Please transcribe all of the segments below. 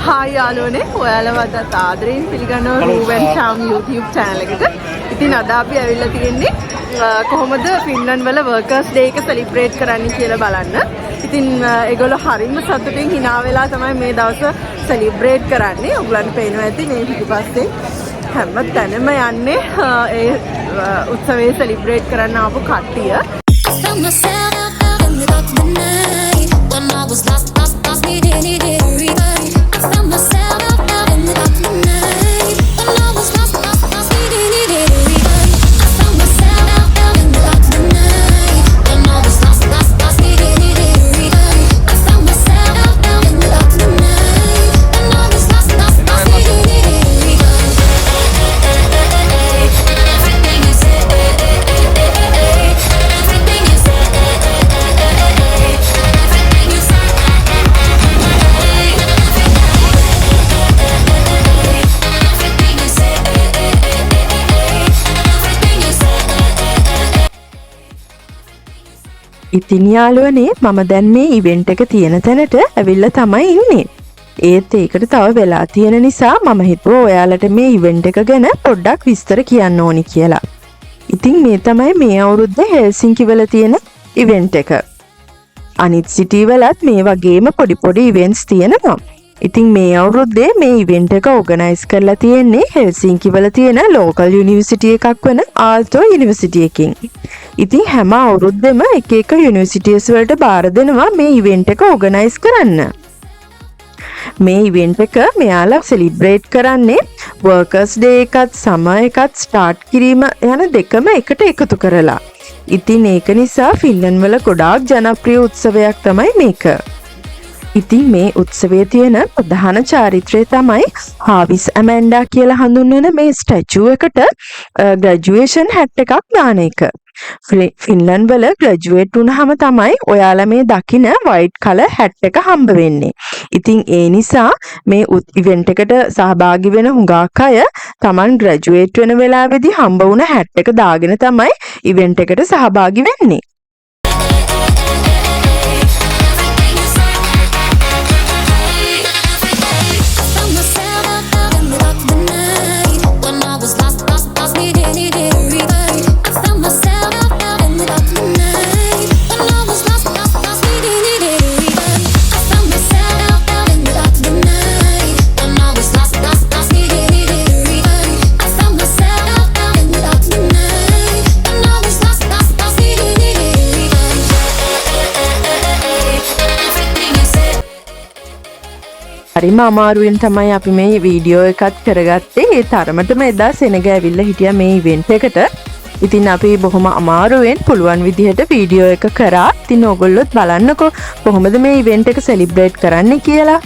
Hi යාළුවනේ ඔයාලව අදත් ආදරෙන් පිළිගන්නවා රූවන් ශාම් YouTube channel එකට. ඉතින් අද අපි ඇවිල්ලා තියෙන්නේ කොහොමද ෆින්ලන්ඩ් වල workers day එක celebrate කරන්න කියලා බලන්න. ඉතින් ඒගොල්ලෝ හරිම සතුටින් hina වෙලා තමයි මේ දවස celebrate කරන්නේ. ඔයගලන්ට පේනවා ඇති මේ පිටිපස්සේ හැම තැනම යන්නේ ඒ උත්සවය celebrate කරන්න ආපු කට්ටිය. ඉතින් යාළුවනේ මම දැන් මේ ඉවෙන්ට් එක තියෙන තැනට ඇවිල්ලා තමයි ඉන්නේ. ඒත් ඒකට තව වෙලා තියෙන නිසා මම හිතුවා ඔයාලට මේ ඉවෙන්ට් එක ගැන පොඩ්ඩක් විස්තර කියන්න ඕනි කියලා. ඉතින් මේ තමයි මේ අවුරුද්දේ හෙල්සින්කි වල තියෙන ඉවෙන්ට් එක. අනිත් සිටි වලත් මේ වගේම පොඩි ඉවෙන්ට්ස් තියෙනවා. ඉතින් මේ අවුරුද්දේ මේ ඉවෙන්ට් එක ඕගනයිස් කරලා තියෙන්නේ හෙල්සින්කි වල තියෙන ලෝකල් යුනිවර්සිටි එකක් වෙන ආල්ටෝ යුනිවර්සිටි එකකින්. ඉතින් හැම අවුරුද්දෙම එක යුනිවර්සිටිස් වලට බාර දෙනවා මේ ඉවෙන්ට් එක ඕගනයිස් කරන්න. මේ ඉවෙන්ට් එක මෙයාලා සෙලිබ්‍රේට් කරන්නේ වර්කර්ස් ඩේ එකත් සමර් එකත් ස්ටාර්ට් කිරීම යන දෙකම එකට එකතු කරලා. ඉතින් ඒක නිසා ෆින්ලන්ඩ් වල ගොඩාක් ජනප්‍රිය උත්සවයක් තමයි මේක. ඉතින් මේ උත්සවයේ තියෙන ප්‍රධාන චාරිත්‍රය තමයි හාවිස් ඇමැන්ඩා කියලා හඳුන්වන මේ ස්ටැචු එකට ග්‍රැජුවේෂන් හැට් එකක් දාන එක. ෆින්ලන්ඩ් වල ග්‍රැජුවේට් වුණාම තමයි ඔයාලා මේ දකින වයිට් කලර් හැට් එක හම්බ වෙන්නේ. ඉතින් ඒ නිසා මේ ඉවෙන්ට් එකට සහභාගී වෙන හුඟක් අය Taman ග්‍රැජුවේට් වෙන වෙලාවේදී හම්බ වුණ හැට් එක දාගෙන තමයි ඉවෙන්ට් එකට සහභාගී වෙන්නේ. හරිම අමාරුවෙන් තමයි අපි මේ වීඩියෝ එකත් කරගත්තේ. ඒ තරමටම එදා සෙනග ඇවිල්ලා හිටියා මේ ඉවෙන්ට් එකට. ඉතින් අපි බොහොම අමාරුවෙන් පුළුවන් විදිහට වීඩියෝ එක කරා. ඉතින් ඕගොල්ලොත් බලන්නකෝ කොහොමද මේ ඉවෙන්ට් එක සෙලිබ්‍රේට් කරන්නේ කියලා.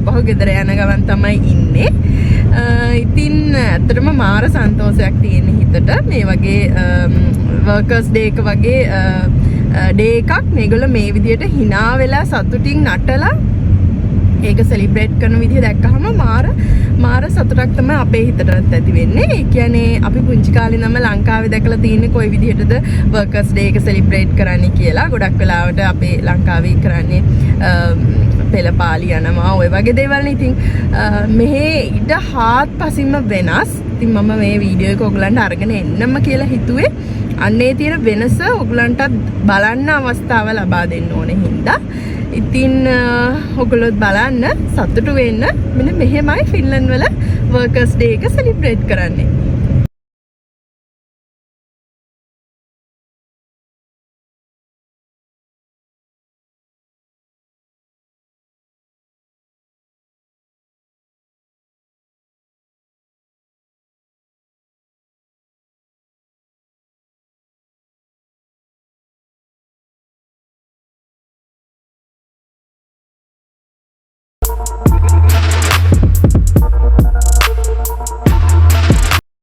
අපහු ගෙදර යන ගමන් තමයි ඉන්නේ. ඉතින් ඇත්තටම මාර සන්තෝෂයක් තියෙන හිතට මේ වගේ වර්කර්ස් ඩේ එක වගේ ඩේ එකක් මේගොල්ලෝ මේ විදියට hina වෙලා සතුටින් නටලා ඒක සෙලිබ්‍රේට් කරන විදිහ දැක්කහම මාර සතුටක් තමයි අපේ හිතටත් ඇති වෙන්නේ. ඒ කියන්නේ අපි පුංචි කාලේ ඉඳන්ම ලංකාවේ දැකලා තියෙන්නේ කොයි විදිහටද වර්කර්ස් ඩේ එක සෙලිබ්‍රේට් කරන්නේ කියලා. ගොඩක් වෙලාවට අපේ ලංකාවේ කරන්නේ පෙළපාලි යනවා ඔය වගේ දේවල් නේ. ඉතින් මෙහි ඊට හාත්පසින්ම වෙනස්. ඉතින් මම මේ වීඩියෝ එක ඔයගලන්ට අරගෙන එන්නම කියලා හිතුවේ. අන්නේ තියෙන වෙනස ඔයගලන්ටත් බලන්න අවස්ථාව ලබා දෙන්න ඕනේ හින්දා. ඉතින් ඔයගොල්ලොත් බලන්න සතුටු වෙන්න. මෙන්න මෙහෙමයි ෆින්ලන්ඩ් වල වර්කර්ස් ඩේ එක සෙලිබ්‍රේට් කරන්නේ.